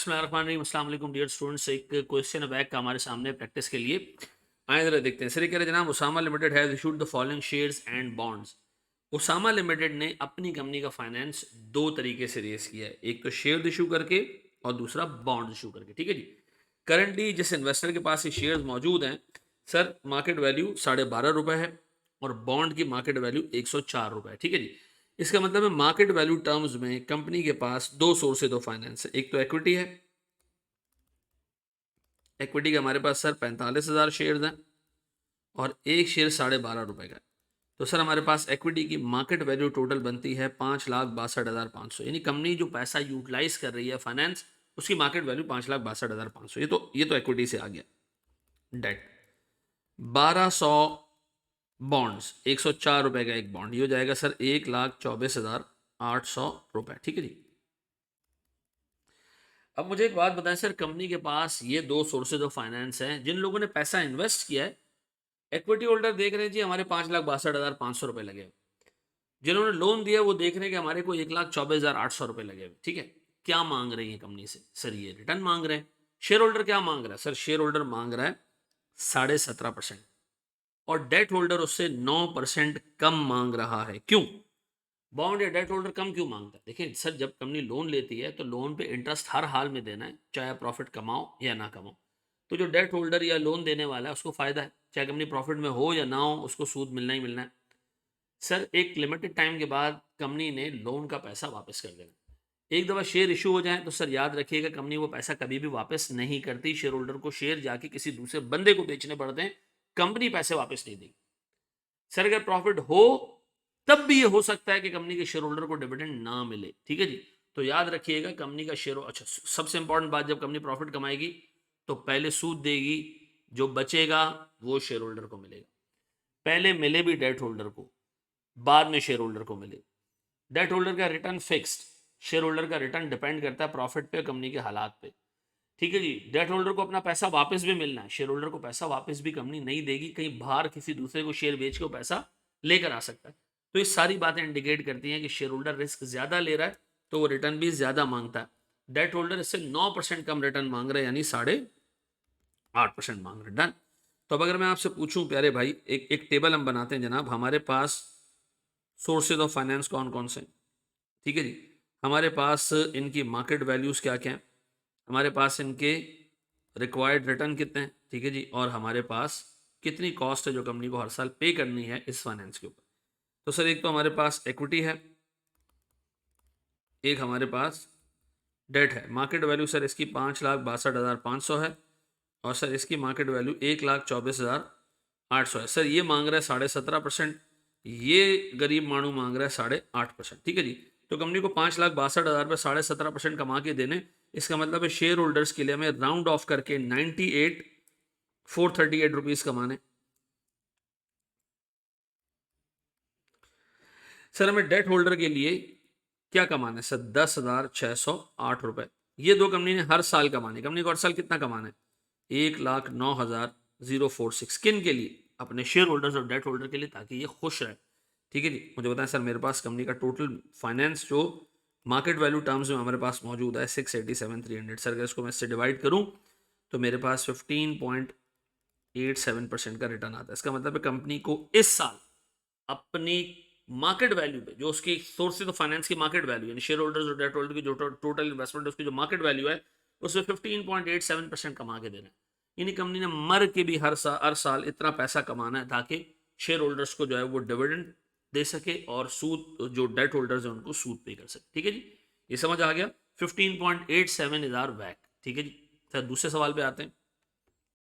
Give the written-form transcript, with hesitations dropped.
अस्सलाम वालेकुम dear students. एक क्वेश्चन बैक का हमारे सामने प्रैक्टिस के लिए आए, जरा देखते हैं। सर ये कह रहे जनाब, Usama limited has issued the following shares and bonds. Usama limited ने अपनी कंपनी का फाइनेंस दो तरीके से रेस किया है, एक तो शेयर इशू करके और दूसरा बॉन्ड इशू करके। ठीक है जी। करंटली जिस इन्वेस्टर के पास ये शेयर्स मौजूद हैं, सर मार्केट वैल्यू 12.5 रुपए है और बॉन्ड की मार्केट वैल्यू 104 रुपए है। ठीक है जी। इसका मतलब है मार्केट वैल्यू टर्म्स में कंपनी के पास दो सोर्सेज ऑफ फाइनेंस है। एक तो इक्विटी है, इक्विटी के हमारे पास सर 45,000 शेयर हैं और एक शेयर 12.5 रुपए का है। तो सर हमारे पास इक्विटी की मार्केट वैल्यू टोटल बनती है 5,62,500, यानी कंपनी जो पैसा यूटिलाइज कर रही है फाइनेंस, उसकी मार्केट वैल्यू 5,62,500। ये तो इक्विटी से आ गया। डेट 1200 बॉन्ड्स, 104 रुपए का एक बॉन्ड, ये हो जाएगा सर 1,24,800 रुपए। ठीक है जी। अब मुझे एक बात बताएं सर, कंपनी के पास ये दो सोर्सेज ऑफ फाइनेंस हैं। जिन लोगों ने पैसा इन्वेस्ट किया है, इक्विटी होल्डर देख रहे हैं जी हमारे 5,62,500 रुपए लगे हुए। जिन्होंने लोन दिया वो देख रहे हैं कि हमारे को 1,24,800 रुपए लगे हुए। ठीक है। क्या मांग रही है कंपनी से? सर ये रिटर्न मांग रहे हैं। शेयर होल्डर क्या मांग रहा है? सर शेयर होल्डर मांग रहा है 17.5%, और डेट होल्डर उससे 9% कम मांग रहा है। क्यों? बॉन्ड या डेट होल्डर कम क्यों मांगता है? देखिए सर, जब कंपनी लोन लेती है तो लोन पे इंटरेस्ट हर हाल में देना है, चाहे प्रॉफिट कमाओ या ना कमाओ। तो जो डेट होल्डर या लोन देने वाला है उसको फायदा है, चाहे कंपनी प्रॉफिट में हो या ना हो, उसको सूद मिलना ही मिलना है। सर एक लिमिटेड टाइम के बाद कंपनी ने लोन का पैसा वापस कर देना। एक दफ़ा शेयर इशू हो जाए तो सर याद रखिएगा, कंपनी वो पैसा कभी भी वापस नहीं करती। शेयर होल्डर को शेयर जाके किसी दूसरे बंदे को बेचने पड़ते हैं, कंपनी पैसे वापस नहीं देगी। सर अगर प्रॉफिट हो तब भी ये हो सकता है कि कंपनी के शेयर होल्डर को डिविडेंड ना मिले। ठीक है जी। तो याद रखिएगा कंपनी का शेयर, अच्छा सबसे इंपॉर्टेंट बात, जब कंपनी प्रॉफिट कमाएगी तो पहले सूद देगी, जो बचेगा वो शेयर होल्डर को मिलेगा। पहले मिले भी डेट होल्डर को, बाद में शेयर होल्डर को मिले। डेट होल्डर का रिटर्न फिक्स्ड, शेयर होल्डर का रिटर्न डिपेंड करता है प्रॉफिट पे, कंपनी के हालात पे। ठीक है जी। डेट होल्डर को अपना पैसा वापस भी मिलना है, शेयर होल्डर को पैसा वापस भी कंपनी नहीं देगी, कहीं बाहर किसी दूसरे को शेयर बेच के वो पैसा लेकर आ सकता है। तो ये सारी बातें इंडिकेट करती हैं कि शेयर होल्डर रिस्क ज्यादा ले रहा है तो वो रिटर्न भी ज्यादा मांगता है। डेट होल्डर इससे 9% कम रिटर्न मांग रहा है, यानी 8.5% मांग रहे हैं। डन। तो अब अगर मैं आपसे पूछूं प्यारे भाई, एक टेबल हम बनाते हैं जनाब। हमारे पास सोर्सेज ऑफ फाइनेंस कौन कौन से? ठीक है जी। हमारे पास इनकी मार्केट वैल्यूज क्या क्या हैं, हमारे पास इनके रिक्वायर्ड रिटर्न कितने हैं, ठीक है जी, और हमारे पास कितनी कॉस्ट है जो कंपनी को हर साल पे करनी है इस फाइनेंस के ऊपर। तो सर एक तो हमारे पास इक्विटी है, एक हमारे पास डेट है। मार्केट वैल्यू सर इसकी 5,62,500 है, और सर इसकी मार्केट वैल्यू 1,24,800 है। सर ये मांग रहा है 17.5%, ये गरीब मानू मांग रहा है 8.5%। ठीक है जी। तो कंपनी को 5,62,000 रुपये 17.5% कमा के देने, इसका मतलब है शेयर होल्डर्स के लिए हमें राउंड ऑफ करके 98,438 रुपीज सर हमें डेट होल्डर के लिए क्या कमाना है? सर 10,608 रुपए। ये दो कंपनी ने हर साल कमाने, कंपनी को हर साल कितना कमाना है? 1,09,046। किन के लिए? अपने शेयर होल्डर्स और डेट होल्डर के लिए, ताकि ये खुश रहे। ठीक है जी। मुझे बताएं सर, मेरे पास कंपनी का टोटल फाइनेंस जो मार्केट वैल्यू टर्म्स में हमारे पास मौजूद है 687,300। सर अगर इसको मैं इससे डिवाइड करूं तो मेरे पास 15.87% का रिटर्न आता है। इसका मतलब है कंपनी को इस साल अपनी मार्केट वैल्यू पे, जो उसकी सोर्सेज ऑफ फाइनेंस की मार्केट वैल्यू, यानी शेयर होल्डर्स और डेट होल्डर की जो टोटल इन्वेस्टमेंट है उसकी जो मार्केट वैल्यू है, उसमें 15.87% कमा के देना है। यानी कंपनी ने मर के भी हर साल इतना पैसा कमाना है ताकि शेयर होल्डर्स को जो है वो डिविडेंड दे सके और सूद, जो डेट होल्डर्स है उनको सूद पे कर सके। ठीक है जी। ये समझ आ गया। 15.87 इज आवर वैक। ठीक है जी। सर दूसरे सवाल पे आते हैं।